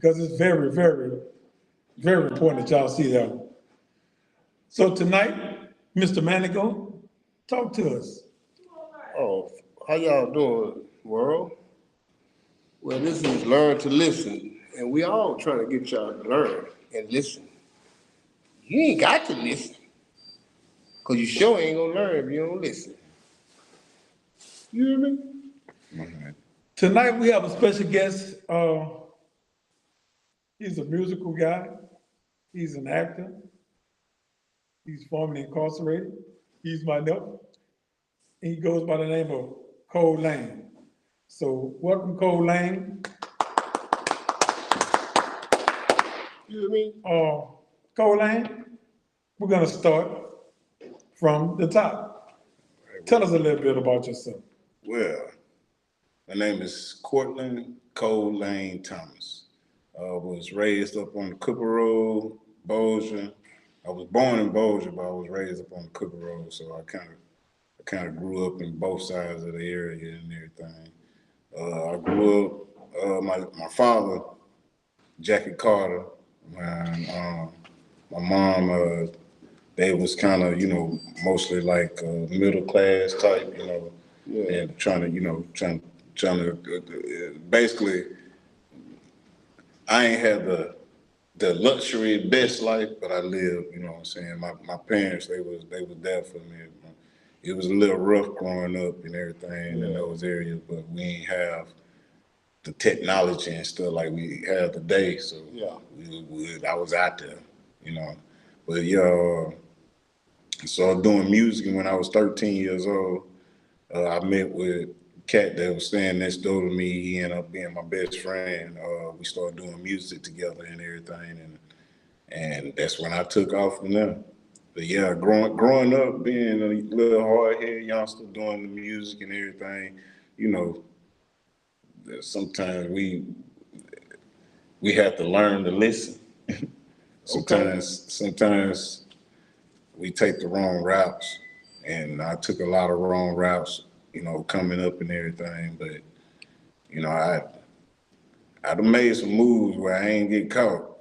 because it's very, very, very important that y'all see that one. So tonight, Mr. Mandigo, talk to us. Oh, how y'all doing, world? Well, this is Learn to Listen, and we all trying to get y'all to learn and listen. You ain't got to listen, because you sure ain't gonna learn if you don't listen. You hear me? Tonight we have a special guest. He's a musical guy. He's an actor. He's formerly incarcerated. He's my nephew. He goes by the name of Cole Lane. So welcome, Cole Lane. You hear me? Cole Lane, we're gonna start from the top. Tell us a little bit about yourself. Well, my name is Cortland Cole Lane Thomas. Was raised up on the Cooper Road, Bossier. I was born in Bossier, but I was raised up on the Cooper Road, so I kind of grew up in both sides of the area and everything. I grew up. My father, Jackie Carter, and my mom. They was kind of mostly like middle class type, Yeah. and trying to basically. I ain't had the luxury best life, but I lived. You know what I'm saying? My parents they was there for me. It was a little rough growing up and everything in those areas, but we ain't have the technology and stuff like we have today. So Yeah. I was out there, you know. But yeah, started doing music when I was 13 years old. I met with a cat that was staying next door to me. He ended up being my best friend. We started doing music together and everything, and that's when I took off from there. But yeah, growing up, being a little hard-headed youngster, doing the music and everything, you know, sometimes we have to learn to listen. Sometimes we take the wrong routes, and I took a lot of wrong routes, coming up and everything. But I done made some moves where I ain't get caught.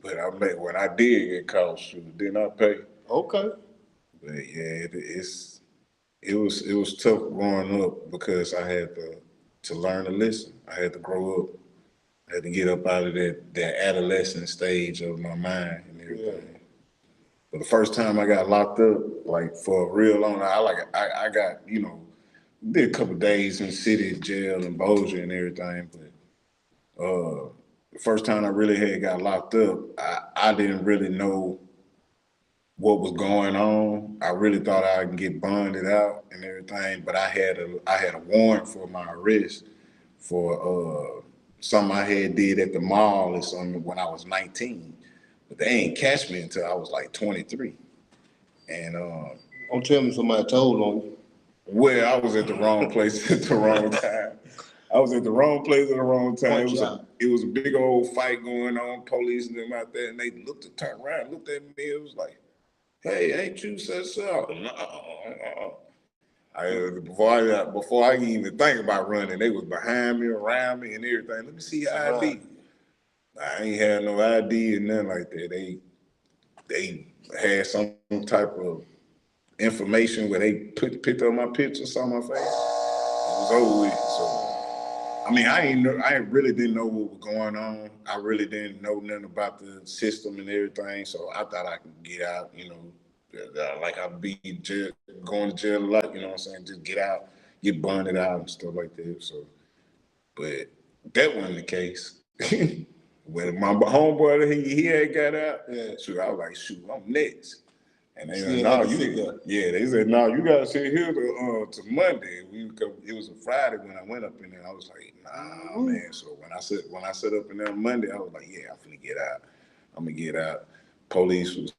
But when I did get caught, shoot, didn't I pay? Okay. But yeah, it was tough growing up because I had to learn to listen. I had to grow up. I had to get up out of that adolescent stage of my mind and everything. Yeah. But the first time I got locked up, like for a real long, I got did a couple of days in city jail and Bossier and everything. But the first time I really had got locked up, I didn't really know what was going on. I really thought I'd get bonded out and everything, but I had a warrant for my arrest for something I had did at the mall or something when I was 19. But they ain't catch me until I was like 23. And Don't tell me somebody told on you. well, I was at the wrong place at the wrong time. I was at the wrong place at the wrong time. It was a big old fight going on, police and them out there, and they turned around, looked at me. It was like, "Hey, ain't you such out?" No. Before I can even think about running, they was behind me, around me, and everything. Let me see your ID. I ain't had no ID or nothing like that. They had some type of information where they picked up my picture, saw my face. It was over with. So I mean, I really didn't know what was going on. I really didn't know nothing about the system and everything. So I thought I could get out, like I'd be in jail, going to jail a lot, you know what I'm saying? Just get out, get bonded out and stuff like that. So, but that wasn't the case. When my homeboy, he had got out, shoot, I was like, shoot, I'm next. And they said, no, they said, no, you gotta sit here to Monday. It was a Friday when I went up in there. I was like, nah, man. So when I set up in there Monday, I was like, yeah, I'm finna get out. I'm gonna get out. Police was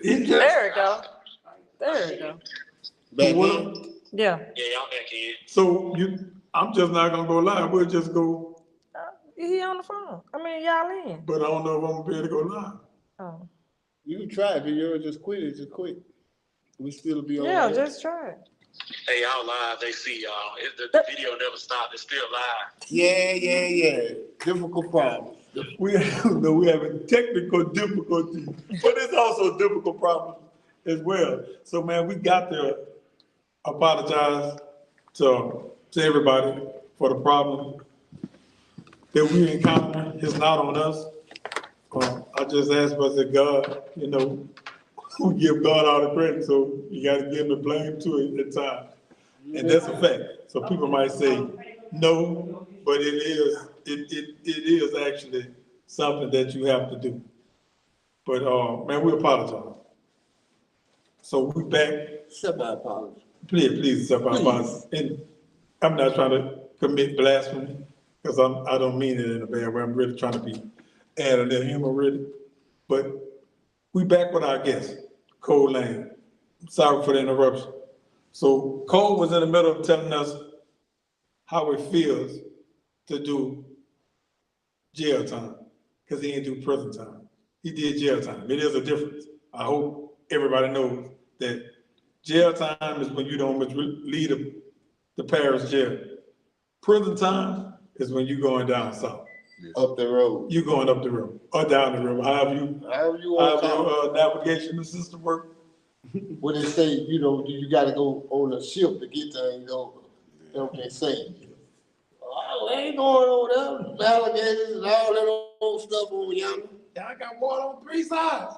He just, There we go. There we go. Back what- then, Yeah. Yeah, y'all back in. so I'm just not gonna go live. We'll just go, He on the phone. I mean, y'all in. but I don't know if I'm gonna be able to go live. Oh. you can try it. If you just quit it, just quit. We still be on. Yeah, there. just try it. Hey, y'all live. They see y'all. The video never stopped. It's still live. Yeah. Difficult problem. We having technical difficulties, but it's also a difficult problem as well. So man, we got to apologize to everybody for the problem that we encounter. It's not on us. I just ask for the God, we give God all the credit, so you got to give him the blame too at times. And that's a fact. So people might say no, but it is actually something that you have to do. But man, we apologize. So we back. Accept my apology. Please accept our apologies. And I'm not trying to commit blasphemy because I don't mean it in a bad way. I'm really trying to be add a little humor really. But we back with our guest, Cole Lane. Sorry for the interruption. So Cole was in the middle of telling us how it feels to do jail time, because he didn't do prison time. He did jail time. It is a difference. I hope everybody knows that jail time is when you don't leave the parish jail. Prison time is when you're going down south. Up the road. You're going up the road or down the road, however you want to call your navigation system work. What they say, you got to go on a ship to get things over. That's what they say. Oh, they ain't going over there. Alligators and all that old stuff over yonder. Y'all got water on 3 sides.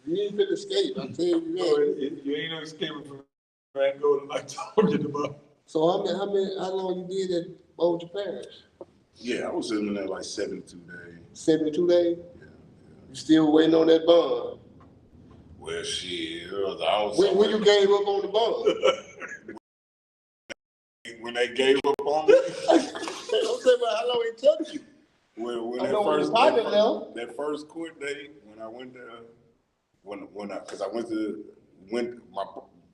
You ain't finna escape, I tell you No, that. you ain't no escaping from Mandigo like talking about. So how long you did at Bolger Parish? Yeah, I was in there like 72 days. 72 days? Yeah. You still waiting on that bond? Well, shit, I was. When you gave up on the bond? When they gave up on me. Don't say about how long it took you. Well, when I know when your partner left. that first court date, when I went there, because I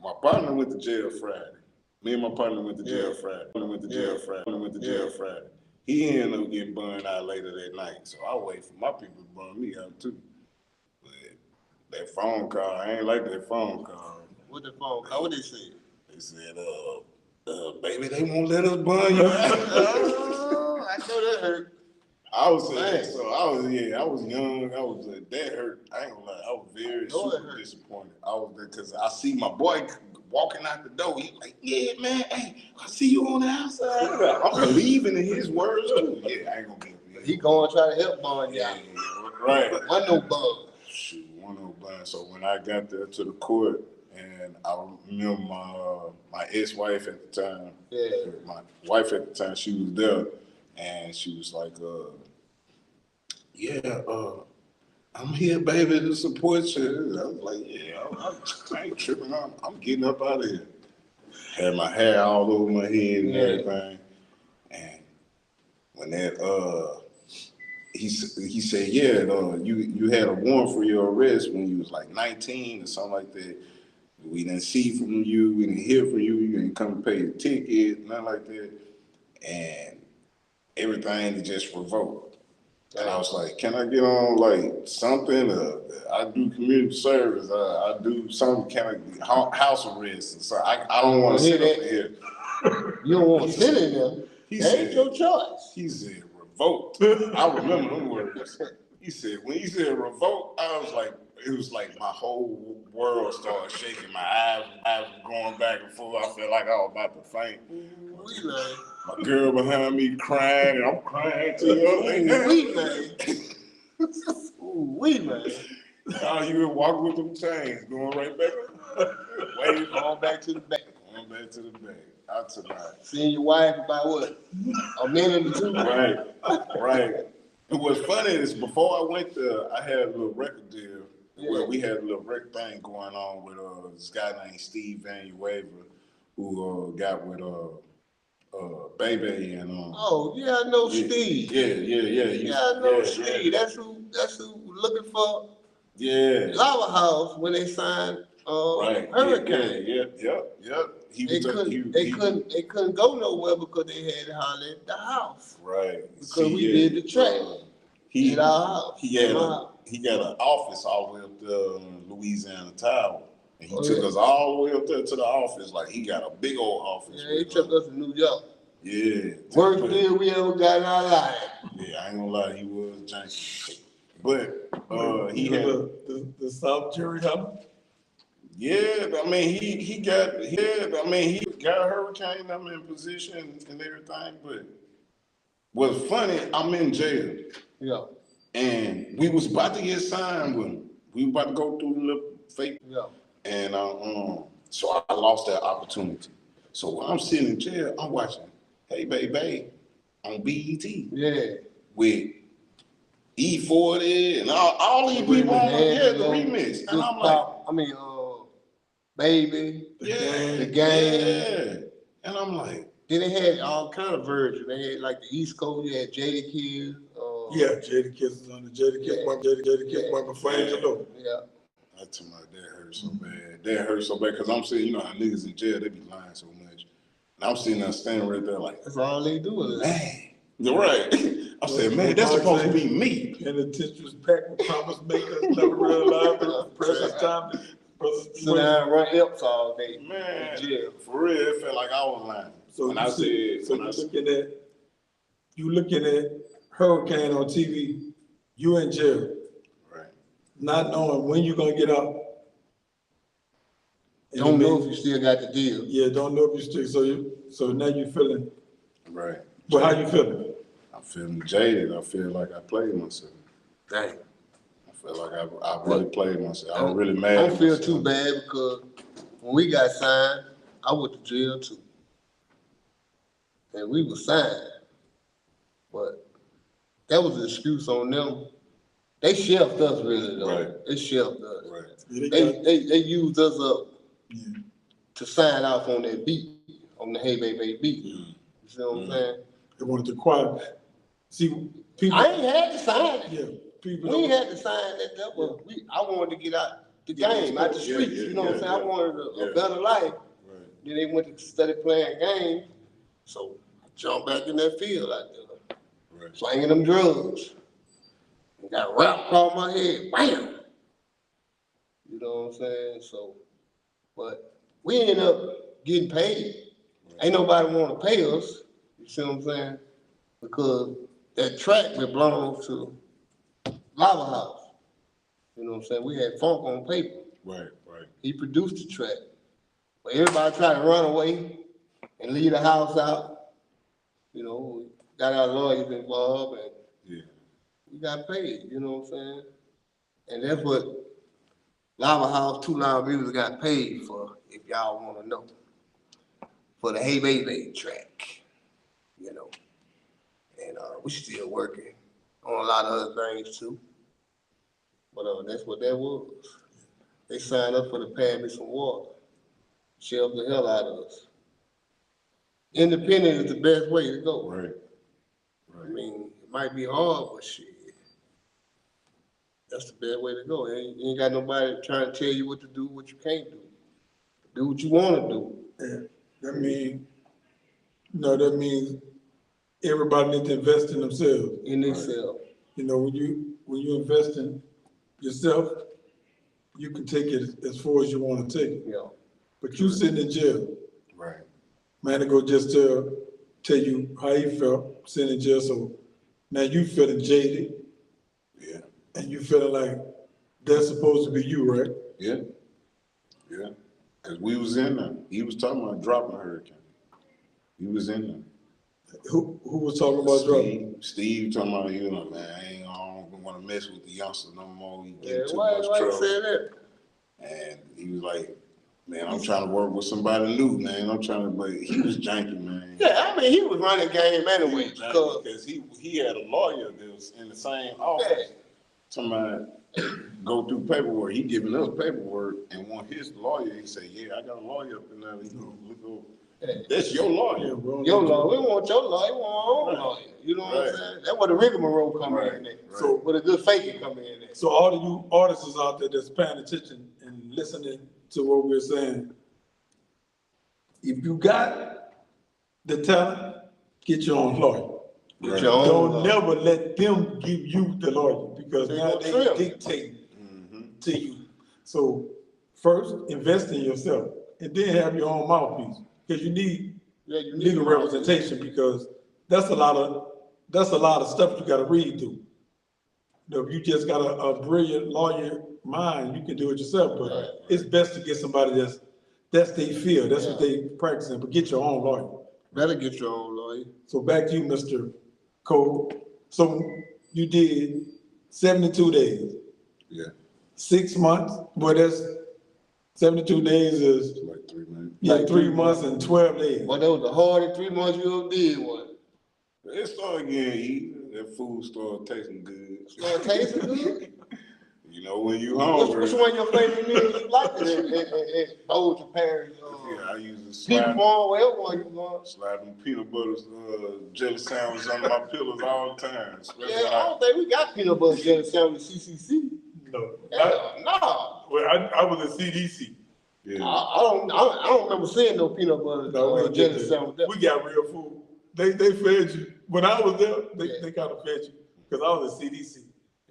my partner went to jail Friday. Me and my partner went to jail Friday. Friday. He ended up getting burned out later that night, so I wait for my people to burn me out too. But that phone call, I ain't like that phone call. What the phone call? What they say? They said, baby, they won't let us burn you out. Oh, I know that hurt. I was young. That hurt. I ain't gonna lie. I was very super disappointed. I was there because I see my boy walking out the door. He like, yeah, man, hey, I see you on the outside. I'm believing in his words too. Yeah, I ain't gonna be. He going to try to help bond you out. Right. Wasn't no bug. Shoot, one no bun. So when I got there to the court, and I remember my ex-wife at the time. Yeah. My wife at the time, she was there, and she was like, I'm here, baby, to support you. I was like, yeah, I ain't tripping. I'm getting up out of here. Had my hair all over my head and everything. And when that he said, yeah, you had a warrant for your arrest when you was like 19 or something like that. We didn't see from you, we didn't hear from you, you didn't come pay the ticket, nothing like that. And everything just revoked. And I was like, can I get on like something? I do community service. I do something, can I house arrest? So I don't want to sit up here. You don't want to sit in there. That ain't your choice. He said revoked. I remember them words. He said, when he said revoked, I was like, it was like my whole world started shaking. My eyes were going back and forth. I felt like I was about to faint. My girl behind me crying, and I'm crying too. We man. Oh, you been walking with them chains, going right back up. Waiting, Going back to the back. going back to the bank. Out tonight. Seeing your wife about what? A minute or two? Right. And what's funny is before I went there, I had a little record deal where we had a little record thing going on with this guy named Steve Van Waver, who got with Baby and Oh, yeah, I know Steve. Yeah. Yeah, I know Steve. That's who looking for Yeah. Lava House when they signed Right. Hurricane. Yep. He They was they couldn't go nowhere because they had to holler at the house. right. Because we did the track He at our house. he had an office all the way up there in Louisiana Tower. And he took us all the way up there to the office. Like he got a big old office. Yeah, he took us to New York. Yeah. Worst deal we ever got in our life. Yeah, I ain't gonna lie, he was janky. But he had the South Jerry Hub. yeah, I mean he got Hurricane I'm in position and everything, but what's funny, I'm in jail. Yeah. And we was about to get signed with him. We were about to go through the little fake. Yeah. And so I lost that opportunity. So while I'm sitting in jail, I'm watching Hey Baby on BET. Yeah. With E40 and all these people on the remix. And I'm like, Baby. Yeah. The Game. Yeah. And I'm like, then they had all kind of versions. They had like the East Coast, you had Jada Kids. Yeah, Jada Kiss is on the Jada Kiss one. Jada Kiss one before Angelo. Yeah. I told my that hurt so bad. That hurt so bad because I'm saying, you know how niggas in jail, they be lying so much. And I'm sitting there standing right there like, that's all they do is man. Right. I said, man, that's supposed to be me. Penitentiary was packed with promise makers, never realized the precious time. Sit down and run hips all day. Man, for real, it felt like I was lying. So when I said, you looking at Hurricane on TV, you in jail. Right. Not knowing when you're gonna get out. Don't know if you still got the deal. Yeah, don't know if you still, so now you feeling. Right. Well, how you feeling? I'm feeling jaded. I feel like I played myself. Dang. I feel like I really played myself. I'm really mad. I don't feel too bad because when we got signed, I went to jail too. And we were signed. But that was an excuse on them. They shelved us really though. Right. They shelved us. Right. They used us up to sign off on that beat, on the Hey Baby beat. You see what I'm saying? They wanted to quiet. See, people. I ain't had to sign it. Yeah, people. We ain't had to sign that. I wanted to get out the game, out the streets. You know what I'm saying? I wanted a better life. Right. Then they went to study playing games. So I jumped back in that field out there. Right. Slanging them drugs. And got wrapped across my head. Bam! You know what I'm saying? So, but we ended up getting paid. Right. Ain't nobody want to pay us. You see what I'm saying? Because that track belongs to Lava House. You know what I'm saying? We had Funk on paper. Right. He produced the track. But everybody tried to run away and leave the house out. You know, we got our lawyers involved and we got paid, you know what I'm saying? And that's what Lava House, Two Loud Music got paid for, if y'all want to know. For the Hey Baby track, you know. And we still working on a lot of other things too. But that's what that was. They signed up for the Pad Me Some Water. Shelved the hell out of us. Independent is the best way to go. Right. I mean, it might be hard, but shit. That's the best way to go. You ain't got nobody trying to tell you what to do, what you can't do. Do what you want to do. Yeah. That means everybody needs to invest in themselves. In themselves. You know, when you invest in yourself, you can take it as far as you want to take it. Yeah. But you sitting in jail. Right. Mandigo just tell you how he felt sitting in jail. So now you feeling jaded. Yeah. And you feeling like that's supposed to be you, right? Yeah. Because we was in there. He was talking about dropping Hurricane. He was in there. Who was talking about dropping? Steve talking about, you know, man, I don't want to mess with the youngster no more. He get too why much you trouble. say that? And he was like, man, I'm trying to work with somebody new, man. But he was janky, man. Yeah, I mean, he was running game anyway. Because he had a lawyer that was in the same office. Talking about go through paperwork. He giving us paperwork and want his lawyer. He said, yeah, I got a lawyer up in there. He look over. That's your lawyer. Your lawyer, we want your lawyer, we want our own lawyer. You know what I'm saying? That's where the rigmarole come in at. So where the good faking come in at. So all of you artists out there that's paying attention and listening to what we're saying, if you got the talent, get your own lawyer. Get your own Don't lawyer. never let them give you the lawyer because They now gonna they trim. dictate to you. So first, invest in yourself and then have your own mouthpiece because you need legal representation because that's a lot of stuff you got to read through. You know, if you just got a brilliant lawyer mind, you can do it yourself. But it's best to get somebody that's their field. That's what they practicing. But get your own lawyer. Better get your own lawyer. So back to you, Mr. Cole. So you did 72 days. Yeah. 6 months. Well, that's 72 days is Like 3 months. Like 3 months and 12 days. Well, that was the hardest 3 months you ever did, one. It started getting eaten. That food started tasting good. Started tasting good? You know, when you hungry. Which one your favorite meal you like at Bolger Parish? Yeah, I usually People slide, Farm, wherever one you going. slide them peanut butter jelly sandwiches under my pillows all the time. Especially Yeah, I don't think we got peanut butter jelly sandwich at CCC. No. No. Well, I was at CDC. Yeah. I don't remember seeing no peanut butter No, we jelly didn't. sandwich. We got real food. They fed you. When I was there, they kind of fed you because I was at CDC.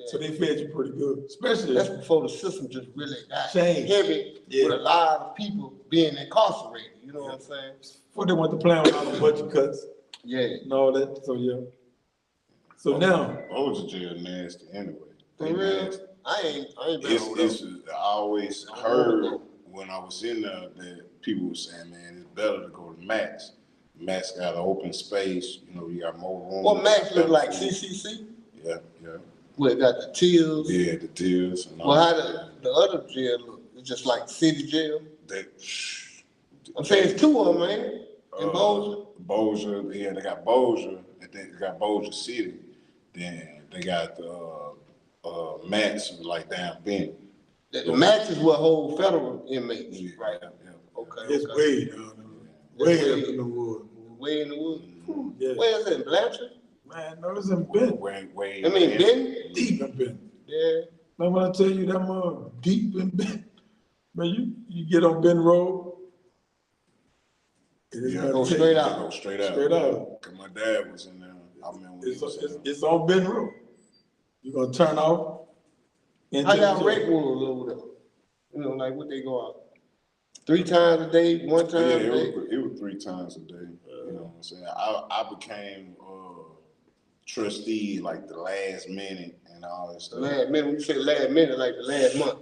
So they fed you pretty good, especially. That's before the system just really got Changed. heavy with a lot of people being incarcerated. You know what I'm saying? Before they went to plan with all the budget cuts Yeah. and all that. So yeah. So now, Bolger jail nasty anyway. They For real? nasty. I ain't been over there. I always heard when I was in there that people were saying, man, it's better to go to Max. Max got an open space, you know, you got more room. What Max look like? CCC? Yeah. Where it got the tills? Yeah, the tears and all. Well, how the other jail look? It's just like city jail? I'm saying it's two of them, ain't it? In Bolger? Bolger, yeah, they got Bolger, and then they got Bolger City. Then they got Max, like down Benny. The Max is what hold federal inmates, right? Yeah. Okay. it's way down there. Way up in the wood. Way in the woods. Yeah. Where is it? In Blanchard? Man, no, it's in Benton. Way. I mean, Benton? Deep in Benton. Yeah. Man, when I tell you that mother deep in Benton, man, you get on Benton Road. Go straight out. Go straight out. Straight out. Cause my dad was in there. I remember when he was in there. It's on Benton Road. You're gonna turn off. How y'all rate wolves over there? You know, like what they go out? 3 times a day, 1 time Yeah, a day? it was 3 times a day. You know what I'm saying? I became trustee like the last minute and all that stuff. Last minute, when you say last minute, like the last month.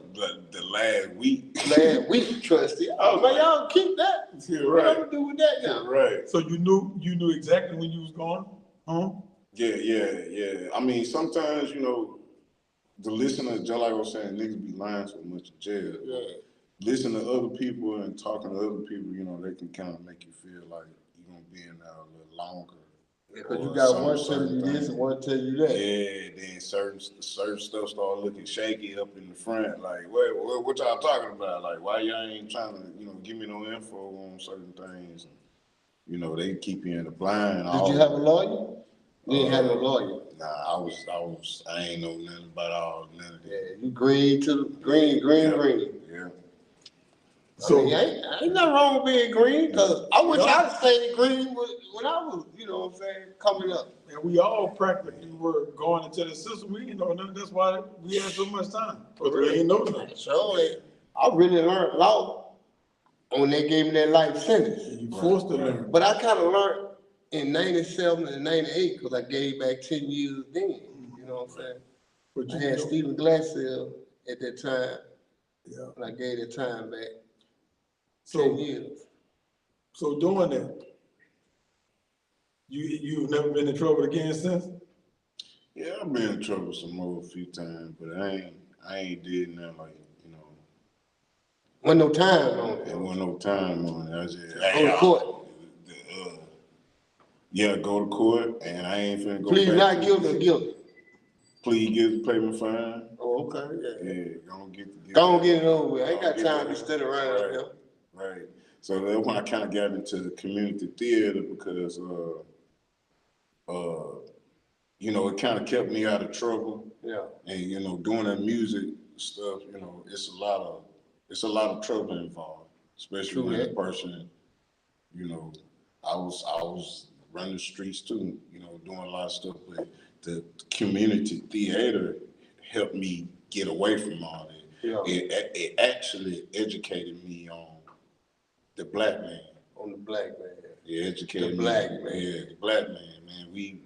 The last week. Last week trustee. Oh man, y'all keep that. Yeah, What right. y'all do with that now? Right. So you knew exactly when you was going home? Yeah. I mean, sometimes, you know, the listener, just like I was saying, niggas be lying so much in jail. Yeah. Listen to other people and talking to other people, you know, they can kind of make you feel like you're going to be in there a little longer. Because you got one tell you this and one tell you that. Yeah, then certain stuff start looking shaky up in the front. Like, what y'all talking about? Like, why y'all ain't trying to, you know, give me no info on certain things? And, you know, they keep you in the blind. Did you have a lawyer? You didn't have no lawyer. Nah, I ain't know nothing about none of that. Yeah, you green to the green. Yeah. So I mean, ain't nothing wrong with being green, because I wish I'd stayed green when I was, you know what I'm saying, coming up. and we all practically were going into the system. We didn't know nothing. That's why we had so much time. Because we ain't know nothing. So I really learned law when they gave me that life sentence. You forced to learn. But I kind of learned in 97 and 98 because I gave back 10 years then. You know what I'm saying? But I you had know, Stephen Glassell at that time, yeah. and I gave that time back 10 So years. so doing that, you've never been in trouble again since? Yeah, I've been in trouble some more a few times, but I ain't did nothing like, you know. Wasn't no time on it. There wasn't no time on it. I just Go to court. Yeah, go to court, and I ain't finna go Please back. not guilty or guilty. Plead guilty, pay my fine. Oh, okay, yeah. Yeah, gonna get Go on, get it over with. I ain't got time to be standing around Right. here. Right. So that's when I kind of got into community theater because, you know, it kind of kept me out of trouble. Yeah. And, you know, doing that music stuff, you know, it's a lot of trouble involved, especially True when that. a person, you know, I was running the streets too, you know, doing a lot of stuff, but the community theater helped me get away from all that. Yeah. It actually educated me on the black man. On the black man. It educated The me. black man. Yeah, the black man. We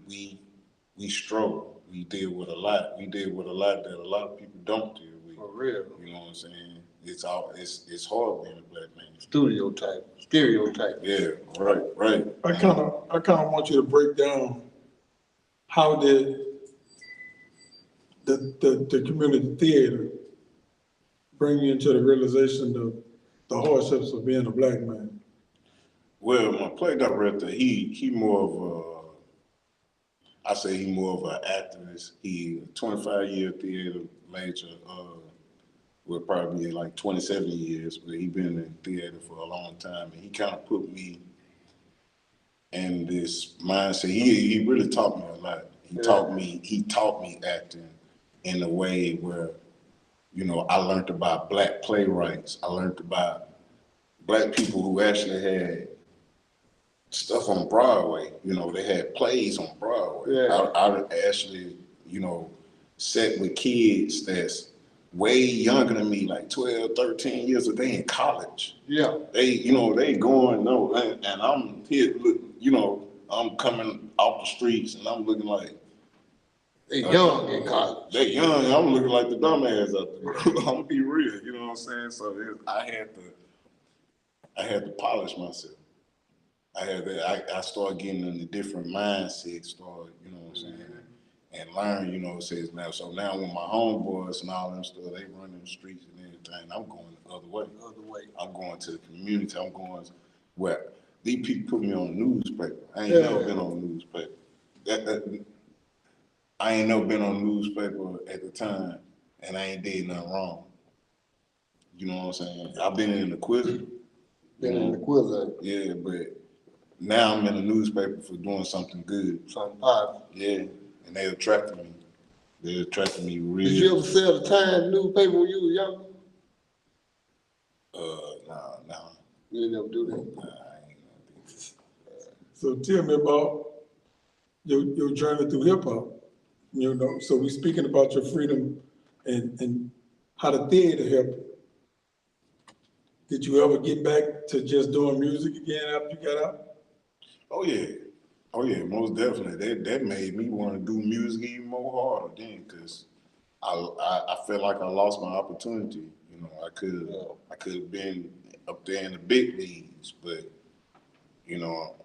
struggle. We deal with a lot. We deal with a lot that a lot of people don't deal with. For real. You know what I'm saying? It's hard being a black man. Stereotype. Yeah, right. I kind of want you to break down how did the community theater bring you into the realization of the hardships of being a black man? Well, my play director, he more of I say he more of an activist. He 25-year theater major, will probably be like 27 years, but he been in theater for a long time, and he kind of put me in this mindset. He really taught me a lot. He taught me acting in a way where, you know, I learned about black playwrights. I learned about black people who actually had stuff on Broadway. You know, they had plays on Broadway. Yeah. I actually, you know, sat with kids that's way younger than me, like 12, 13 years old. They in college. Yeah. They going, no, and I'm here, look, you know, I'm coming off the streets and I'm looking like, They young in college. they young, I'm looking like the dumbass out there. I'm gonna be real, you know what I'm saying? So I had to polish myself. I started getting in a different mindset, you know what I'm saying, and learn, you know, says now. So now when my homeboys and all them stuff, they run the streets and everything, I'm going the other way. I'm going to the community. I'm going where these people put me on the newspaper. I ain't never been on the newspaper. I ain't never been on the newspaper at the time, and I ain't did nothing wrong. You know what I'm saying? I've been in the quiz. Yeah, but now I'm in the newspaper for doing something good. Something positive. Yeah, and they attracted me. They attracted me real. Did you ever sell the Times newspaper when you were young? Nah. You didn't ever do that. Nah, I ain't gonna do this. So tell me about your journey through hip hop. You know, so we speaking about your freedom and how the theater helped you. Did you ever get back to just doing music again after you got out? Oh yeah, most definitely. That made me want to do music even more harder then, cause I felt like I lost my opportunity. You know, I could have been up there in the big leagues, but you know,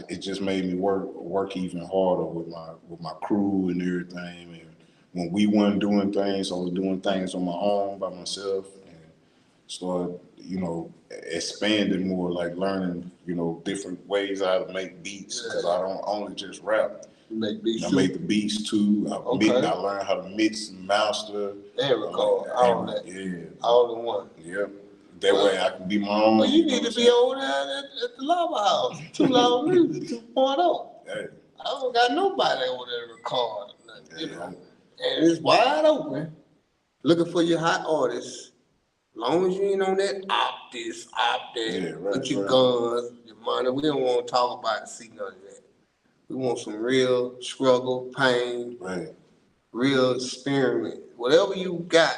it just made me work even harder with my crew and everything. And when we weren't doing things, I was doing things on my own by myself, and started, you know, expanding more, like learning, you know, different ways how to make beats, because I don't only just rap. You make beats I too? make the beats too. I learned how to mix and master. And record, all that. Yeah. All in one. Yep. That way I can be my own. Well, you need to be over there at the Lava House, 2 Loud Music 2.0. Hey. I don't got nobody over there to record nothing, you know. Yeah. And it's wide open. Looking for your hot artists. Long as you ain't on that op this, op that, with your guns, your money. We don't want to talk about see none of that. We want some real struggle, pain, real experiment. Whatever you got,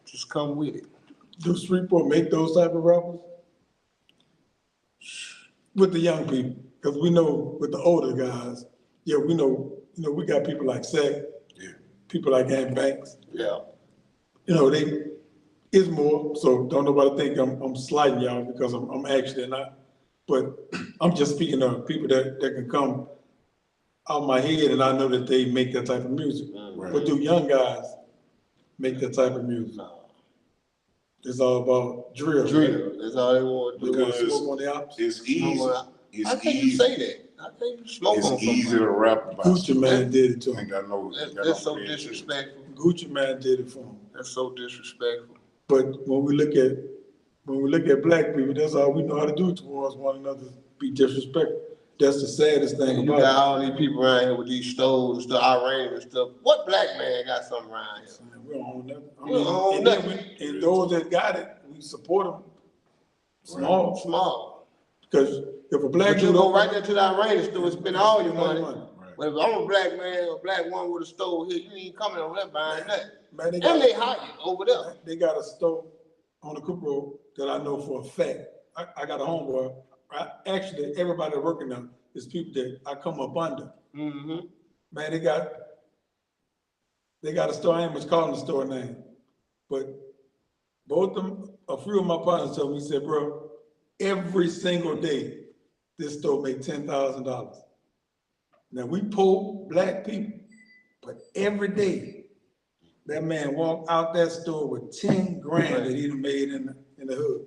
just come with it. Do Shreveport make those type of rappers? With the young people, because we know with the older guys, we know, we got people like Sack, people like Ant Banks. Yeah. You know, it's more, so don't nobody think I'm slighting y'all because I'm actually not. But I'm just speaking of people that can come out my head and I know that they make that type of music. But do young guys make that type of music? It's all about drill. Drill, that's all they want to do. They want to smoke on the ops. It's easy. How can you say that? How can you smoke on somebody? It's easy to rap about. Gucci Man did it to him. That's so disrespectful. Gucci Man did it for him. That's so disrespectful. But when we look at when we look at black people, that's all we know how to do towards one another, be disrespectful. That's the saddest thing You about got all these people around here with these stoves and stuff, Iranian and stuff. What black man got something around here? it. We don't own nothing. We don't own and then nothing. and those that got it, we support them. Small. Small. Because if a black But you dude go right there to the Iranian store and spend all your money. Right. But if I'm a black man or a black woman with a stove here, you ain't coming over there buying nothing. Man, And they hire you over there. They got a store on the Cook Road that I know for a fact. I got a homeboy. Actually, everybody working there is people that I come up under. Mm-hmm. Man, they got a store. I ain't much calling the store name, but both of them, a few of my partners told me, said, bro, every single day, this store make $10,000. Now we poor black people, but every day, that man walk out that store with 10 grand that he done made in the hood.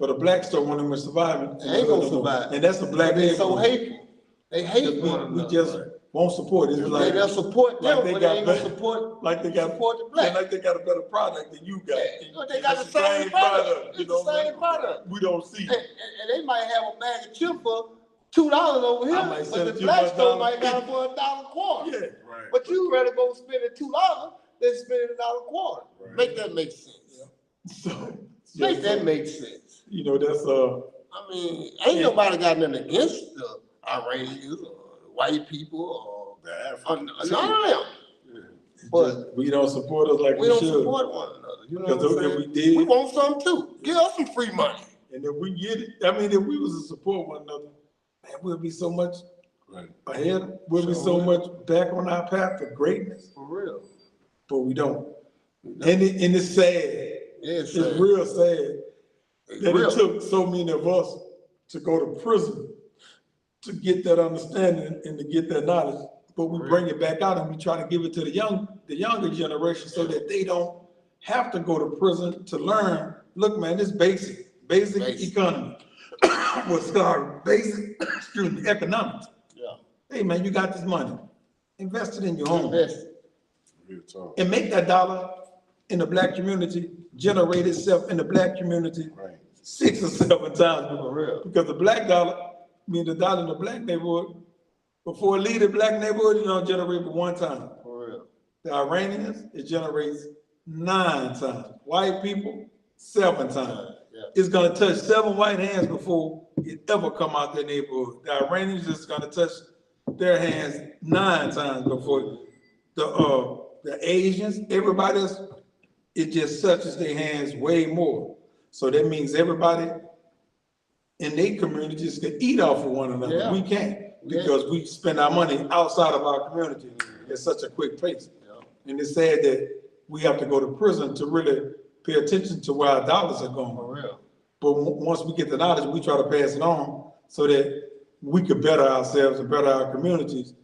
But a black store won't even survive. Ain't gonna survive. And that's a black They're so neighborhood. hateful. They hate one another. We just won't support it. It's like They'll support them, like they but got they ain't gonna better- support. like they got support the black. like they got a better product than you got. But they got the same product. It's the same product. We don't see And, it. and they might have a bag of chips for $2 over here, I might sell but it the to you black for a store dollar. might got it for $1.25. Yeah. Right. But you rather go spend it $2 than spend it $1.25. Right. Make that make sense. So Make that make sense. you know, that's I mean, ain't nobody got nothing against the Iranians or white people The or African. none of them. Yeah. But we don't support us like we we don't should. support one another. You know what I'm Because saying? if we did, We want some too. Give us some free money. and if we get it, I mean, if we was to support one another, man, we'll be so much Right. ahead. We'll be so much back on our path to greatness, For real. but we don't. And it's sad. It's It's real sad that real. it took so many of us to go to prison to get that understanding and to get that knowledge. But we bring it back out and we try to give it to the younger generation so that they don't have to go to prison to learn. Look, man, it's basic economy. What's called basic, economics. Yeah. Hey, man, you got this money. Invest it in your home. Invest. Real talk. And make that dollar in the black community generate itself in the black community Right. 6 or 7 times. For real. Because the black dollar, the dollar in the black neighborhood, before it leave the black neighborhood, it don't generate but 1 time. For real. The Iranians, it generates 9 times. White people, 7 times. Yeah. It's gonna touch 7 white hands before it ever come out their neighborhood. The Iranians is gonna touch their hands 9 times before the Asians, everybody else, it just touches their hands way more. So that means everybody in their communities can eat off of one another. Yeah. We can't because we spend our money outside of our community at such a quick pace. Yeah. And it's sad that we have to go to prison to really pay attention to where our dollars are going. For real. But once we get the knowledge, we try to pass it on so that we could better ourselves and better our communities.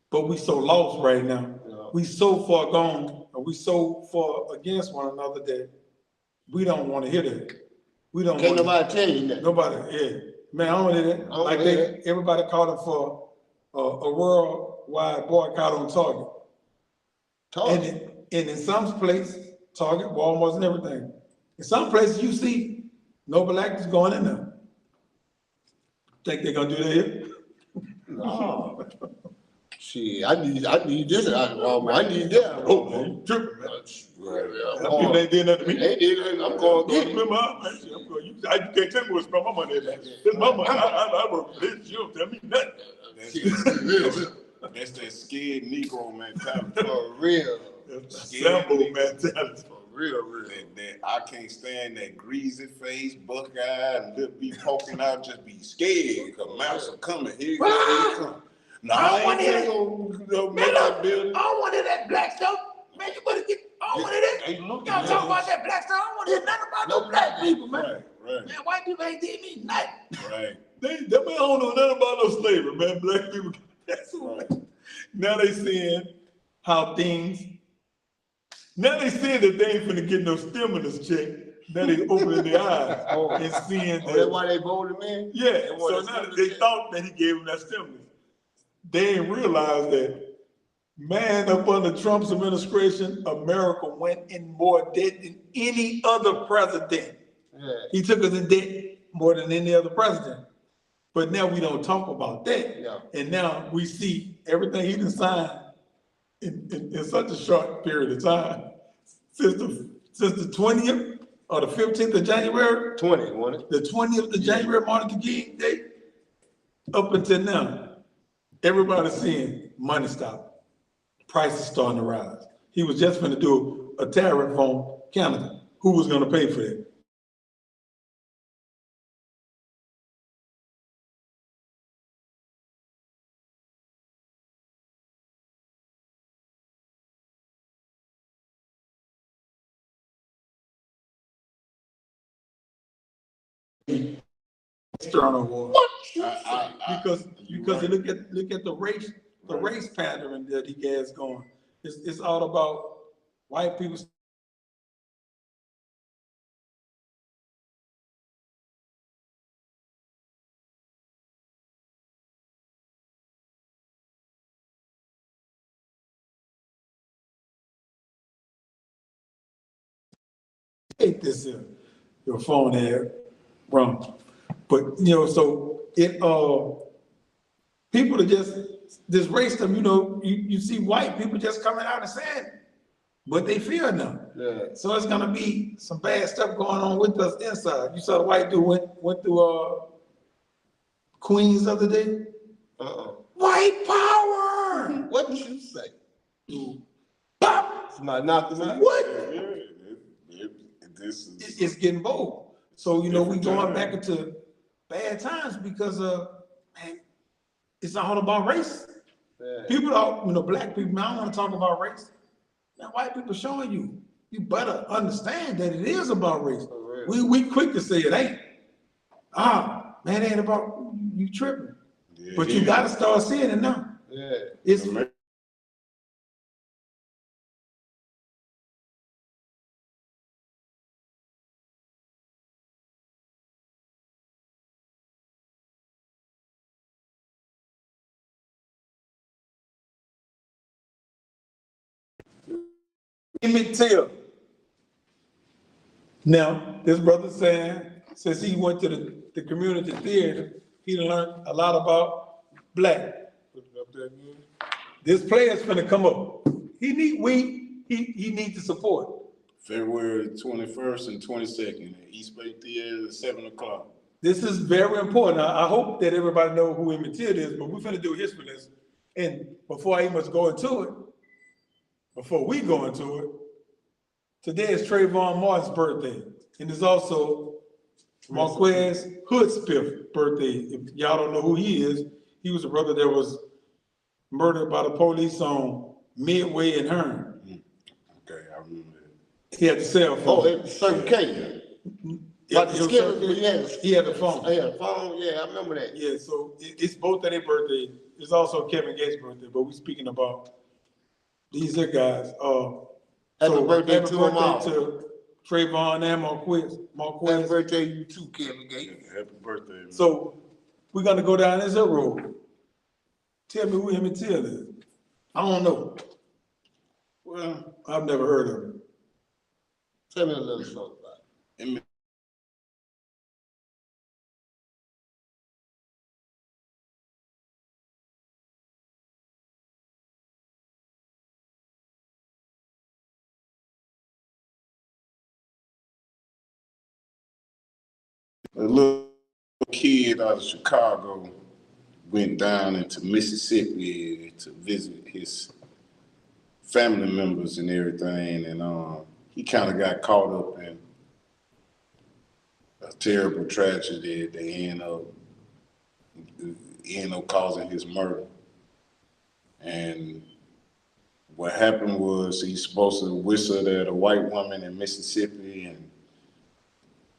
But we so lost right now. Yeah. We so far gone, and we so far against one another that we don't want to hear that. We don't Can't want nobody tell you that. nobody, yeah. Man, I don't want to hear that. don't Like hear everybody calling for a worldwide boycott on Target. Talk. And in some places, Target, Walmart, and everything. In some places you see no black is going in there. Think they're gonna do that here? No. Shit, I need this out of Walmart. I need that. Oh, man, you tripping, man. I'm People ain't doing nothing to me. They did it. I'm going to get it. Remember, you can't tell me where to spend my money at. It's my money. I work for this. You don't tell me nothing. That's that scared Negro mentality. For real. Sample mentality. For real. That I can't stand that greasy face, buck eye, and lip be poking out, just be scared because mouse are coming. Here you go, here you come. No, I ain't gonna make that building. I don't want to hear that black stuff. Man, you better get, I don't want to hear that. Hey, look Y'all at talking about that black stuff. I don't want to hear nothing about no black people, man. Right, Man, white people ain't did me nothing. right. They don't know nothing about no slavery, man. Black people, that's right. Now they seeing how things, now they seeing that they ain't finna get no stimulus check. Now they opening their eyes and seeing Oh, that's why they voted me? yeah, so now they thought that he gave them that stimulus. They didn't realize that, man, up under Trump's administration, America went in more debt than any other president. Yeah. He took us in debt more than any other president. But now we don't talk about that. Yeah. And now we see everything he done signed in such a short period of time. Since the 20th or the 15th of January, 20, wasn't it? the 20th of January, Martin Luther King Day, up until now, everybody's seeing money stop. Prices starting to rise. He was just going to do a tariff on Canada. Who was going to pay for that? External war. Because you look at the race pattern that he has going. It's all about white people. Hate this your phone had wrong. But so people are just this race them, you see white people just coming out and saying what they feel now. Yeah. So it's gonna be some bad stuff going on with us inside. You saw the white dude went through Queens the other day. White power! What did you say? Pop! Somebody knocked him out? What? This is It's getting bold. So we Different going time. back into bad times because man, it's all about race. Yeah. People don't, black people, man, I don't want to talk about race. Now, white people showing you better understand that it is about race. For real. We quick to say it ain't. Man, it ain't about you tripping. Yeah, But you gotta start seeing it now. Yeah. It's Emmett Till. Now, this brother saying, since he went to the community theater, he learned a lot about black. This player's gonna come up. He needs the support. February 21st and 22nd at East Bay Theater at 7 o'clock. This is very important. I hope that everybody know who Emmett Till is, but we're gonna do a history lesson. And before I even go into it, before we go into it, today is Trayvon Martin's birthday, and it's also Marquez Hoodspiff's birthday. If y'all don't know who he is, he was a brother that was murdered by the police on Midway and Hearn. Okay, I remember that. He had the cell phone. Oh, it's Circle K. Yeah, Like the skiller, he had the phone. He had a phone, yeah, I remember that. Yeah, so it's both of their birthday. It's also Kevin Gates' birthday, but we're speaking about these here guys. Happy birthday to them all. To Trayvon and Marquez. Happy birthday to you too, Kevin Gates. Happy birthday. Man. So we're gonna go down this road. Tell me who Emmett Till is. I don't know. Well, I've never heard of him. Tell me a little something about it. Emmett a little kid out of Chicago went down into Mississippi to visit his family members and everything, and he kind of got caught up in a terrible tragedy that ended up causing his murder. And what happened was he's supposed to whistle at a white woman in Mississippi,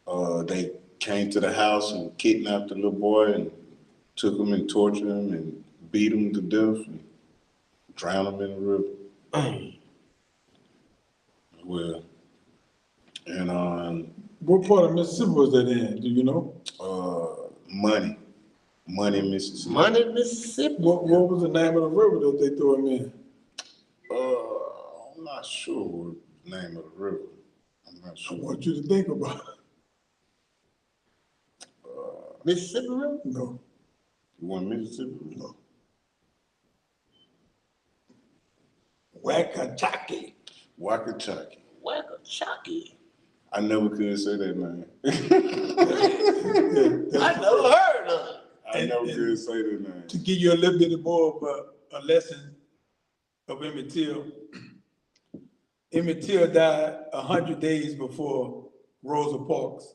and they came to the house and kidnapped the little boy and took him and tortured him and beat him to death and drowned him in the river. Well, and What part of Mississippi was that in? Do you know? Money, Mississippi. Money, Mississippi. What was the name of the river that they threw him in? I'm not sure what the name of the river. I'm not I sure. want you to think about it. Mississippi River? No, You want Mississippi? no. Wakachaki. Wakachaki. Wakachaki. I never could say that name. I never heard of it. I never could say that name. To give you a little bit more of a lesson of Emmett Till, Emmett Till died 100 days before Rosa Parks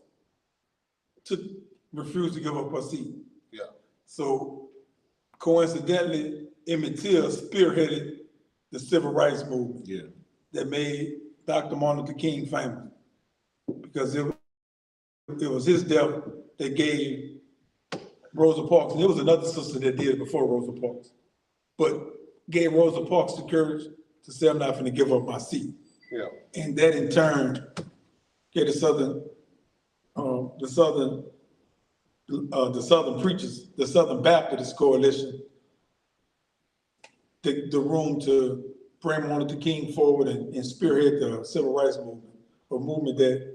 refused to give up her seat. Yeah. So coincidentally, Emmett Till spearheaded the civil rights movement Yeah. that made Dr. Martin Luther King famous, because it was his death that gave Rosa Parks, and there was another sister that did it before Rosa Parks, but gave Rosa Parks the courage to say, I'm not going to give up my seat. Yeah. And that in turn gave the Southern preachers, the Southern Baptist Coalition, the room to bring Martin Luther King forward and spearhead the civil rights movement, a movement that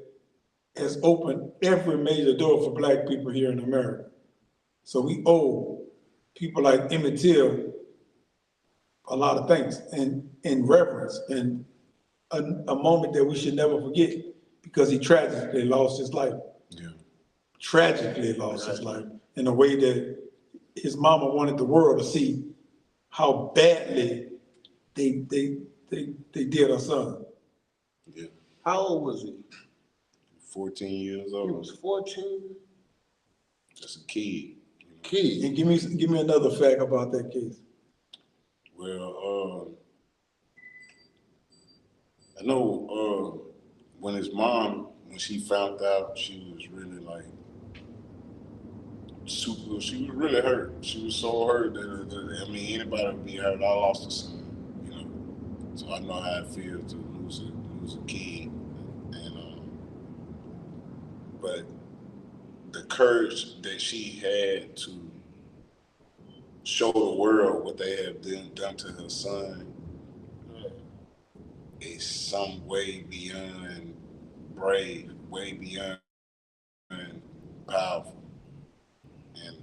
has opened every major door for Black people here in America. So we owe people like Emmett Till a lot of thanks and reverence, and a moment that we should never forget, because he tragically lost his life. Yeah. Tragically lost his life in a way that his mama wanted the world to see how badly they did her son. Yeah. How old was he? 14 years He old. was 14. Just a kid. Kid. And give me another fact about that case. Well, I know when his mom, when she found out, she was really like super, she was really hurt. She was so hurt that I mean, anybody would be hurt. I lost a son, you know. So I know how it feels to lose a kid. And but the courage that she had to show the world what they have done to her son is some way beyond brave, way beyond powerful. And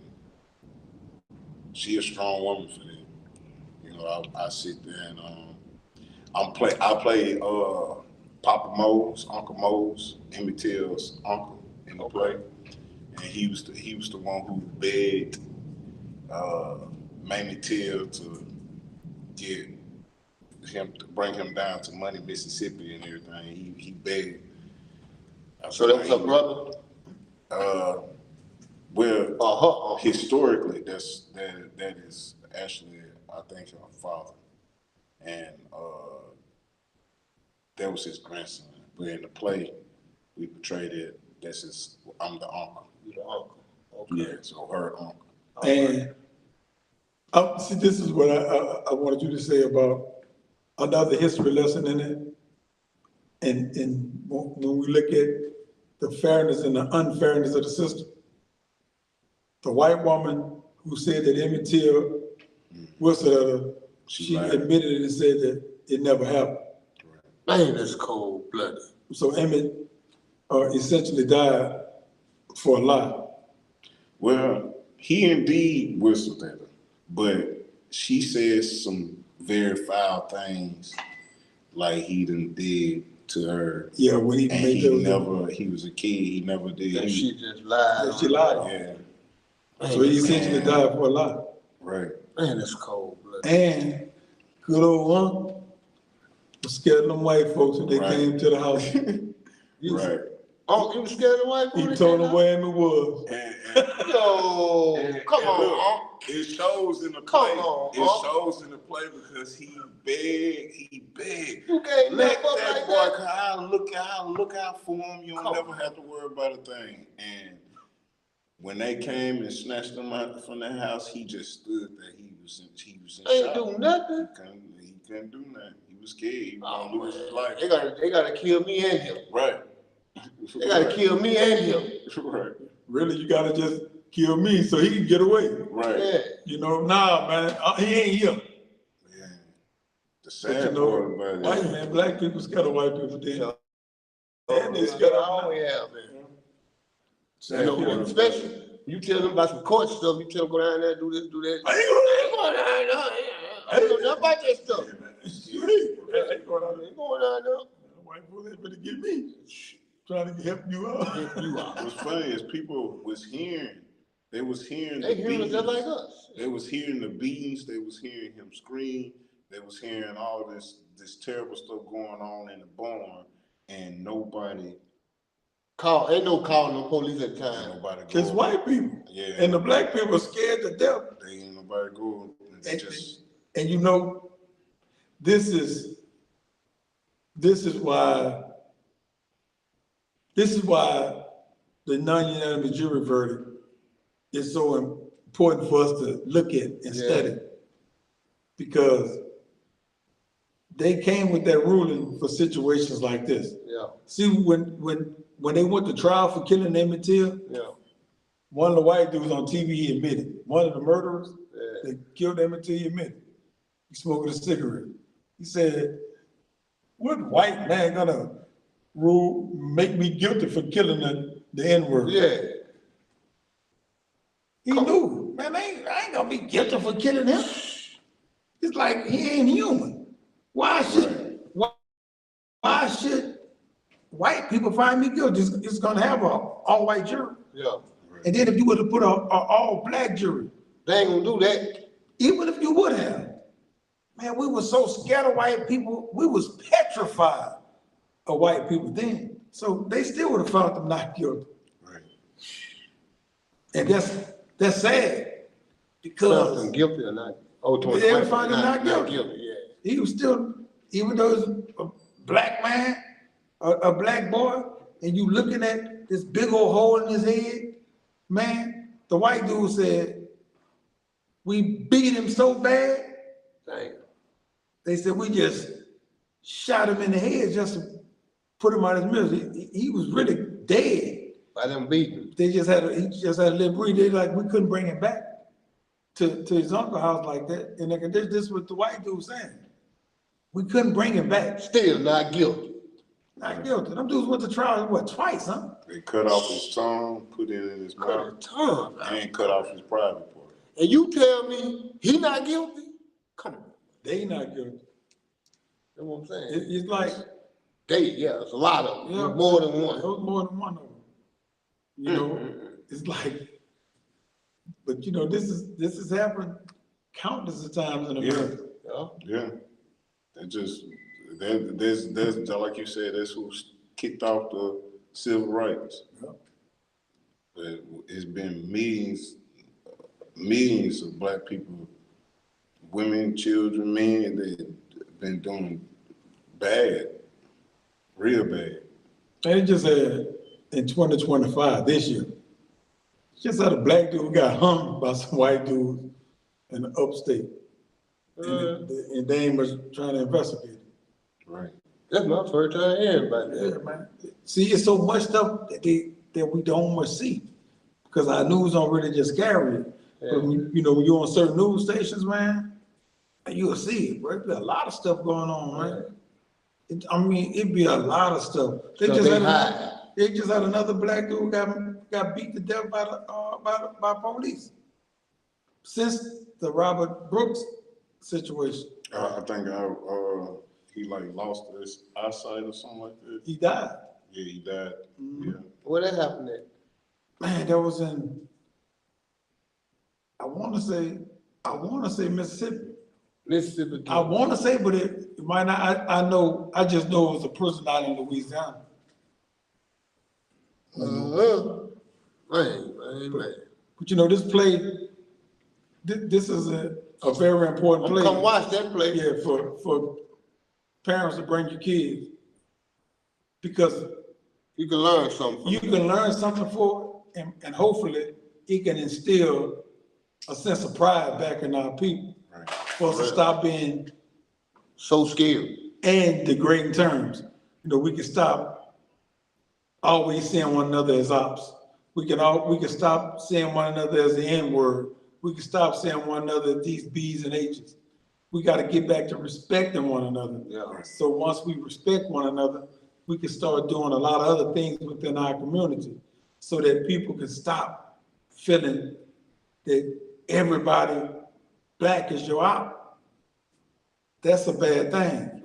she a strong woman for that. You know, I sit there and I play Papa Mose, Uncle Mose, Emmett Till's uncle in the play. And he was the one who begged Mamie Till to get him to bring him down to Money, Mississippi, and everything. He begged. So that was her brother? Well, historically, that is actually, I think, her father, and that was his grandson. But in the play, we portrayed it. I'm the uncle. You the uncle. Okay. Yeah, so her uncle. And see, this is what I wanted you to say about another history lesson in it. And when we look at the fairness and the unfairness of the system, the white woman who said that Emmett Till whistled at her, she admitted it and said that it never happened. Man, that's cold blooded. So Emmett essentially died for a lie. Well, he indeed whistled at her, but she says some very foul things, like he done did to her. Yeah, when he and made he was a kid, he never did. And she just lied. She lied. Yeah, So he essentially died for a lie. right. Man, that's cold blooded. And good old one was scared of them white folks when they Right. came to the house. Right. Oh, you was scared of white He boy? told them where Emmett was. Yo, come on, Unc. It shows in the play. Come on, It Unc. shows in the play because he begged. You can't Let knock up that like boy, that. cause I'll look out for him. You'll Come never have to worry about a thing. And when they came and snatched him out from the house, he just stood there. He was in Ain't shock. do nothing. He couldn't do nothing. He was scared. He was Oh, gonna lose his life. They gotta kill me and him. Right. They gotta kill me and him. Right. Really, you gotta just kill me so he can get away. Right. Yeah. You know, nah, man, he ain't here. Yeah. The But sad you part know, about white it. man, black people scared of white people. And they That's scared all of we have, man. Sad You know part what about special? it. You tell them about some court stuff, you tell them go down there, do this, do that. I ain't Going down there. I don't know nothing about that stuff. ain't going on there. Ain't going down there. White boy, they better get me. Trying to help you out. Help you out. What's funny is people was hearing, they was hearing They the hearing us just like beatings. us. They was hearing the beatings, they was hearing him scream, they was hearing all this terrible stuff going on in the barn, and nobody, Ain't no call, no police at the time. nobody It's go. white people. Yeah. And the black people are scared to death. They ain't nobody go. They And, just, and you know, this is why the non-unanimous jury verdict is so important for us to look at and study. Because they came with that ruling for situations like this. Yeah, See, when they went to trial for killing Emmett Till, yeah, one of the white dudes on TV, he admitted. One of the murderers yeah. that killed Emmett Till, he admitted. He smoking a cigarette. He said, what white man gonna make me guilty for killing the N-word? Yeah. He knew, man, I ain't gonna be guilty for killing him. It's like, he ain't human. Why should white people find me guilty? It's gonna have a all-white jury. Yeah. And then if you were to put a all-black jury, They ain't gonna do that. even if you would have, man, we were so scared of white people, we was petrified of white people then. So they still would have found them not guilty. right. And that's sad, because Something guilty or not. Oh, they ever find him not guilty. Yeah. He was still, even though he's a black man, a black boy, and you looking at this big old hole in his head, man, the white dude said, we beat him so bad, Dang. they said we just shot him in the head just to put him out of his misery. He was really dead. By them beating. He just had to live breathe. They like, we couldn't bring him back to his uncle's house like that. And this is what the white dude was saying. We couldn't bring him back. Still not guilty. Not guilty. Them dudes went to trial, what, twice, huh? They cut off his tongue, put it in his Cut mouth, his tongue. and cut off his private part. And you tell me he not guilty? Come on. They not guilty. That's what I'm saying. It's like, Yeah, it's a lot of them. yeah, More than one. There was more than one of them. You know, it's like, but you know, this has happened countless of times in America. Yeah. Yeah. There's just like you said, that's who kicked off the civil rights. Yeah. But it's been millions of black people, women, children, men, they've been doing bad, real bad. And it just had, in 2025, this year, just had a black dude got hung by some white dudes in the upstate. And they ain't much trying to investigate it. Right. That's my first time hearing about Yeah, that. man. See, it's so much stuff that we don't much see, because our news don't really just carry it. But when, you know, when you're on certain news stations, man, you'll see it, bro. There's a lot of stuff going on, man. It'd be a lot of stuff. They just had another black dude got beat to death by police since the Robert Brooks situation. I think he like lost his eyesight or something like that. He died. Yeah, he died. Mhm. Yeah. Where that happened at? Man, that was in, I want to say Mississippi. Mississippi. I want to say, but it might not. I just know it was a prison out in Louisiana. Man. But you know, this is a very important play. Come watch that play. Yeah, for parents to bring your kids, because You can learn something. you can learn something for it, and hopefully it can instill a sense of pride back in our people. Right. For us to stop being So scared. and degrading terms. You know, we can stop always seeing one another as ops. We can stop seeing one another as the N-word. We can stop seeing one another as these B's and H's. We got to get back to respecting one another. Yeah. So once we respect one another, we can start doing a lot of other things within our community, so that people can stop feeling that everybody black is your out. That's a bad thing.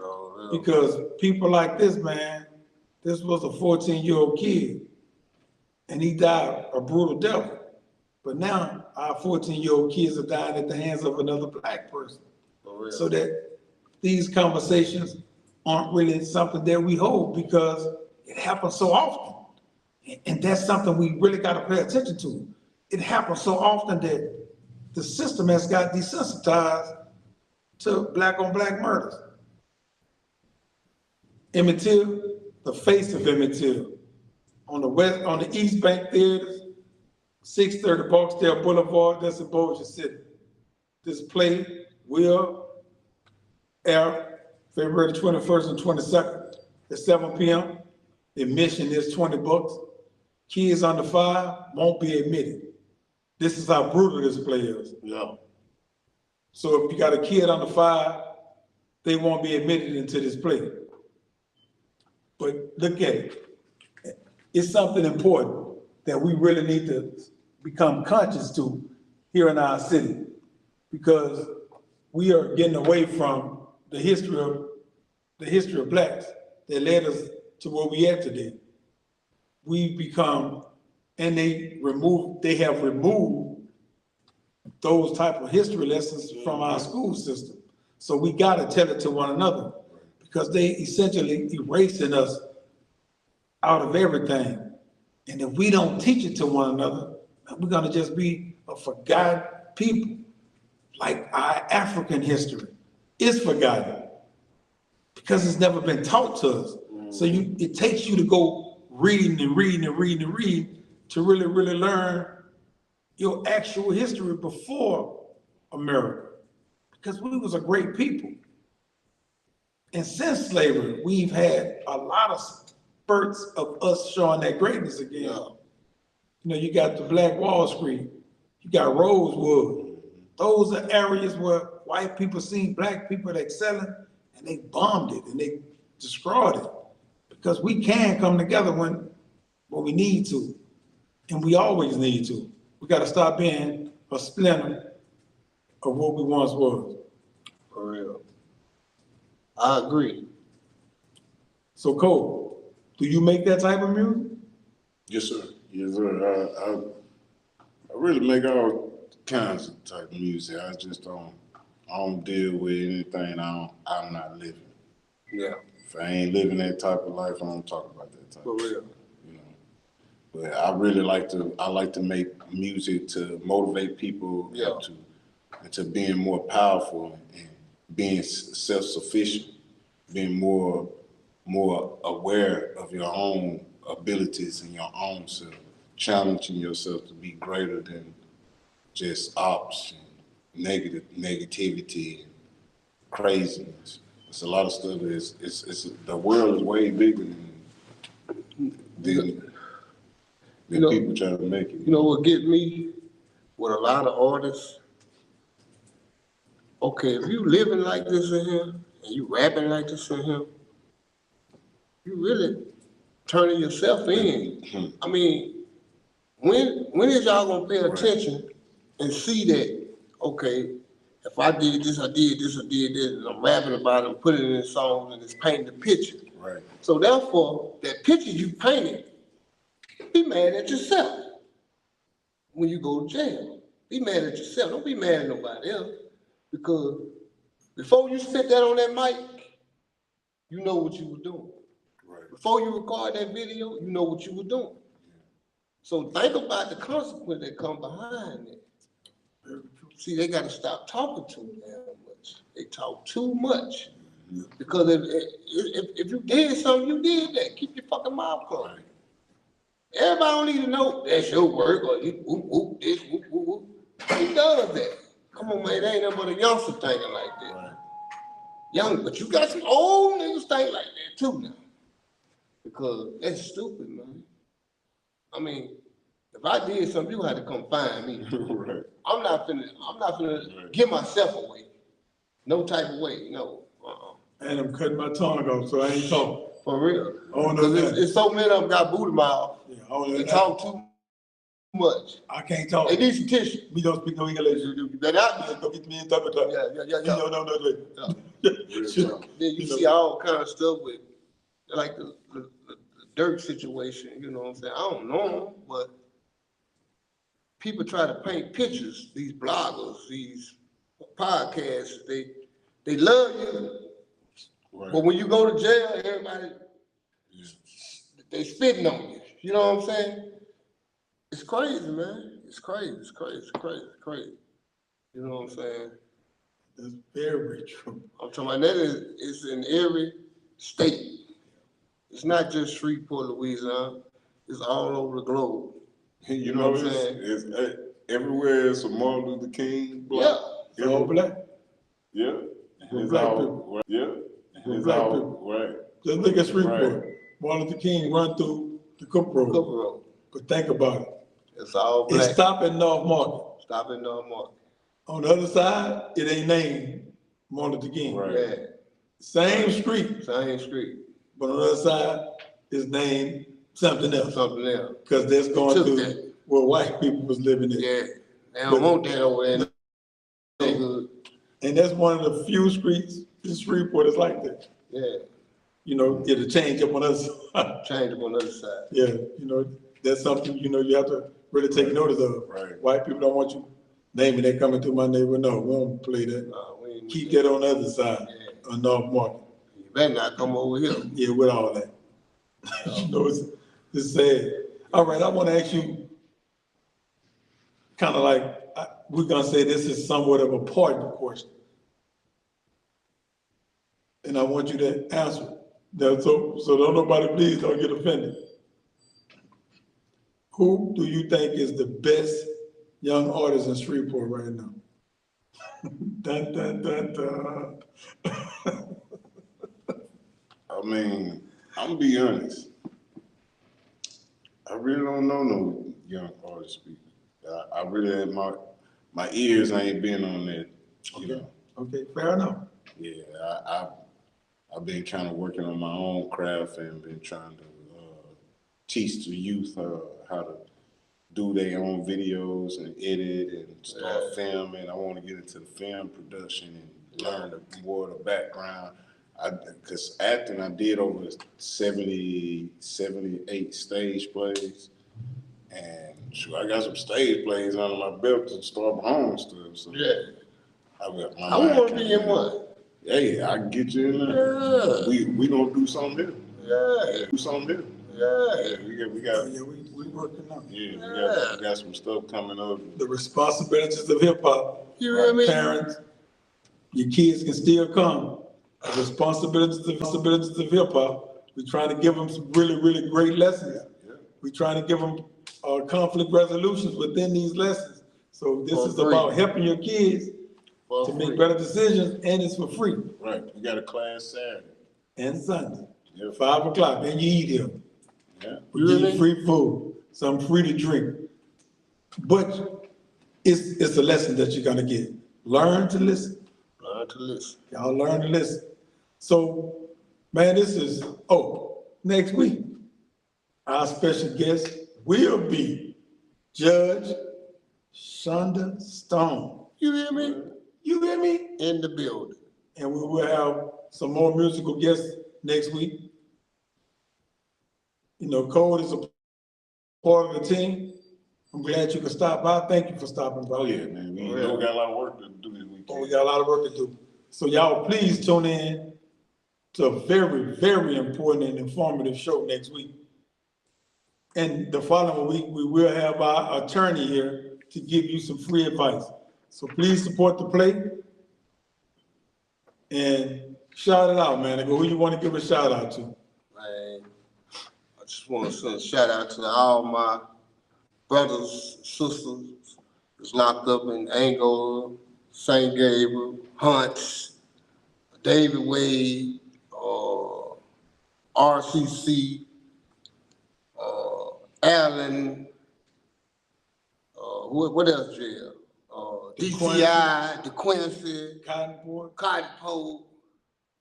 Because people like this, man, this was a 14-year-old kid, and he died a brutal death. But now our 14-year-old kids are dying at the hands of another black person. So that these conversations aren't really something that we hold because it happens so often. And that's something we really got to pay attention to. It happens so often that the system has got desensitized to black on black murders. Emmett Till, the face of Emmett Till, on the East Bank Theaters, 630 Barksdale Boulevard, that's in Bossier City. This play will air February 21st and 22nd at 7 p.m. Admission is $20. Kids under 5 won't be admitted. This is how brutal this play is. Yeah. So if you got a kid under 5, they won't be admitted into this play. But look at it. It's something important that we really need to become conscious to here in our city, because we are getting away from the history of blacks that led us to where we at today. We've become, and they have removed those type of history lessons from our school system. So we gotta tell it to one another, because they essentially erasing us out of everything. And if we don't teach it to one another, we're gonna just be a forgotten people. Like our African history is forgotten because it's never been taught to us. So it takes you to go reading and reading and reading and reading to really, really learn your actual history before America, because we was a great people. And since slavery, we've had a lot of spurts of us showing that greatness again. Yeah. You know, you got the Black Wall Street, you got Rosewood. Those are areas where white people seen black people excelling, and they bombed it and they destroyed it. Because we can come together when we need to, and we always need to. We got to stop being a splinter of what we once was. For real. I agree. So Cole, do you make that type of music? Yes, sir. Yes, sir. I really make all kinds of type of music. I just don't deal with anything I'm not living. Yeah. If I ain't living that type of life, I don't talk about that type. For real. You know. But I really like to make music to motivate people into being more powerful and being self-sufficient, being more aware of your own abilities and your own self, challenging yourself to be greater than just ops and negativity and craziness. It's a lot of stuff. It's the world is way bigger than people trying to make it. You know what get me with a lot of artists? Okay, if you living like this in here and you rapping like this in here, you really turning yourself in. I mean, when is y'all gonna pay attention and see that, okay, if I did this, I did this, I did this, and I'm rapping about it and putting it in songs and it's painting the picture. Right. So therefore, that picture you painted, be mad at yourself when you go to jail. Be mad at yourself. Don't be mad at nobody else. Because before you spit that on that mic, you know what you were doing. Right. Before you record that video, you know what you were doing. So think about the consequence that come behind it. See, they got to stop talking too damn much. They talk too much. Because if you did something, you did that. Keep your fucking mouth closed. Right. Everybody don't need to know that's your work or you whoop this, whoop, whoop, whoop. Who does that? Come on, man, they ain't nothing but a youngster thinking like that. Right. Young, but you got some old niggas think like that too now. Because that's stupid, man. I mean, if I did something, you had to come find me. Right. I'm not finna give myself away. No type of way, no. And I'm cutting my tongue off, so I ain't talking. For real. Oh, no, because it's so many of them got booty mouth. Yeah, they talk too much. I can't talk. They need some tissue. We don't speak no English. They're not. Go get me in double talk. Yeah. No. Then you see all kind of stuff with like the dirt situation, you know what I'm saying? I don't know them, but people try to paint pictures, these bloggers, these podcasts, they love you. Right. But when you go to jail, everybody, they spitting on you. You know what I'm saying? It's crazy, man. It's crazy. You know what I'm saying? That's very true. I'm talking about that is in every state. It's not just Shreveport, Louisiana. It's all over the globe. You know what I'm saying? It's everywhere. It's a Martin Luther King block. It's all black. Yeah. With It's black all people. right. Yeah. With It's black all people. right. Just look at Shreveport. Right. Martin Luther King run through the Cook Road. But think about it. It's all black. It's stopping North Market. Stopping North Market. On the other side, it ain't named Martin Luther King. Right. Yeah. Same street. Same street. But on the other side, it's named something else. Something else. Because that's going took through that. where white people was living in. Yeah. They don't want that over there. And that's one of the few streets in Shreveport is like that. Yeah. You know, it'll change up on us. Change them on the other side. Yeah, you know, that's something, you know, you have to really take notice of. Right. White people don't want you naming that coming through my neighborhood. No, we don't play that. We ain't Keep that on the other side of North Market. You better not come over here. Yeah, with all that. You know, it's sad. All right, I want to ask you, kind of like, we're going to say this is somewhat of a partner question. And I want you to answer it. So don't nobody, please don't get offended. Who do you think is the best young artist in Shreveport right now? Dun, dun, dun, dun. I mean, I'm gonna be honest. I really don't know no young artist people. I really my ears ain't been on that. You know. Okay, fair enough. Yeah, I've been kind of working on my own craft and been trying to teach the youth how to do their own videos and edit and start filming. I want to get into the film production and learn more of the background. Because acting, I did over 78 stage plays. And sure, I got some stage plays under my belt to start my own stuff. So Yeah. I want to be in one. Hey, I can get you in there. Yeah. We gonna do something here. Yeah. Do something here. Yeah. We got. Yeah, we working on it. Yeah, we got some stuff coming up. The responsibilities of hip hop. You hear me? Parents, your kids can still come. The responsibilities of hip hop. We're trying to give them some really, really great lessons. Yeah. We're trying to give them conflict resolutions within these lessons. So this is free. about helping your kids For to free. make better decisions, and it's for free. Right. We got a class Saturday. And Sunday, Yeah. 5 o'clock, and you eat here. Yeah. We give you free food, some free to drink. But it's a lesson that you're gonna get. Learn to listen. Learn to listen. Y'all learn to listen. So, man, next week, our special guest will be Judge Shonda Stone. You hear me? You hear me? In the building. And we will have some more musical guests next week. You know, Code is a part of the team. I'm glad you could stop by. Thank you for stopping by. Oh yeah, man. We know we got a lot of work to do this weekend. Oh, we got a lot of work to do. So y'all please tune in to a very, very important and informative show next week. And the following week, we will have our attorney here to give you some free advice. So please support the play and shout it out, man. Who you want to give a shout out to? Man, I just want to send a shout out to all my brothers, sisters that's locked up in Angola, St. Gabriel, Hunts, David Wade, RCC, Allen, what else jail? DCI, DeQuincy, Cottonport,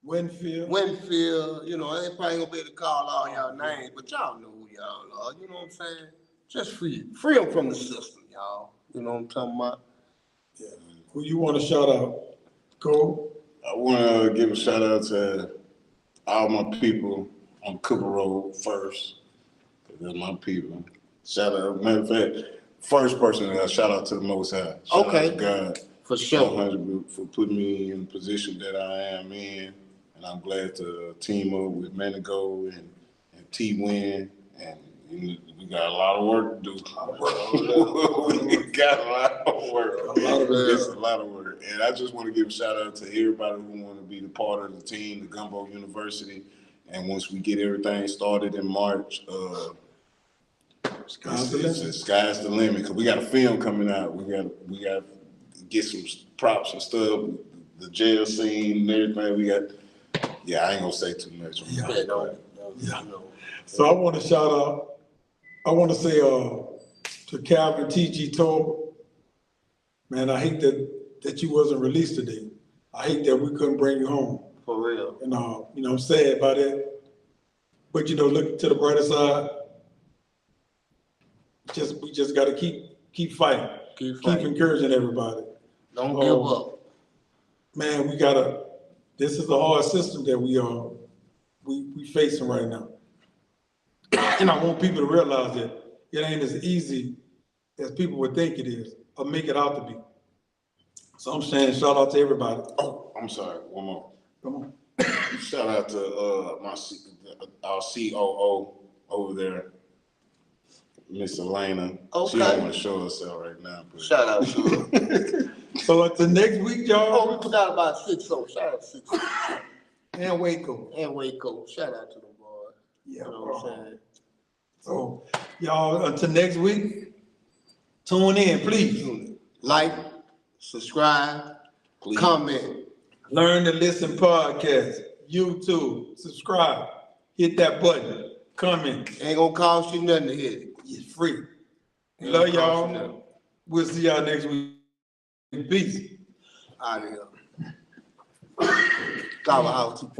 Winfield. you know, I ain't probably gonna be able to call all y'all names, but y'all know who y'all are, you know what I'm saying? Just free them from the system, y'all. You know what I'm talking about? Who you want to shout out? Cole? I want to give a shout out to all my people on Cooper Road first. They're my people. Shout out, matter of fact, first person that I shout out to the Most High. Shout out to God. For sure. 100 for putting me in the position that I am in. And I'm glad to team up with Mandigo and Winn. And we got a lot of work to do. We got a lot of work. It's a lot of work. And I just want to give a shout out to everybody who want to be the part of the team, the Gumbo University. And once we get everything started in March, sky's the limit. Because we got a film coming out. We got to get some props and stuff, the jail scene and everything. We got. Yeah, I ain't gonna say too much. Yeah. So I want to shout out. I want to say to Calvin T.G. Toll, man, I hate that you wasn't released today. I hate that we couldn't bring you home. For real. And I'm sad about it. But look to the brighter side. We just got to keep fighting. Keep encouraging everybody. Don't give up. Man, this is a hard system that we facing right now. And I want people to realize that it ain't as easy as people would think it is or make it out to be. So I'm saying shout out to everybody. Oh, I'm sorry. One more. Come on. Shout out to our COO over there, Miss Elena. Okay. She don't want to show herself right now. But. Shout out to her. So until next week, y'all. Oh, we forgot about 6 Shout out to 6 And Waco. Shout out to the boy. Yeah, you know what I'm saying? So y'all, until next week, tune in, please. Like, subscribe, Please. comment. Learn to Listen podcast, YouTube, subscribe, hit that button, comment. Ain't gonna cost you nothing to hit it. It's free. Ain't Love gonna cost you nothing. y'all. We'll see y'all next week. Peace. Out of here. Clover House 2.0.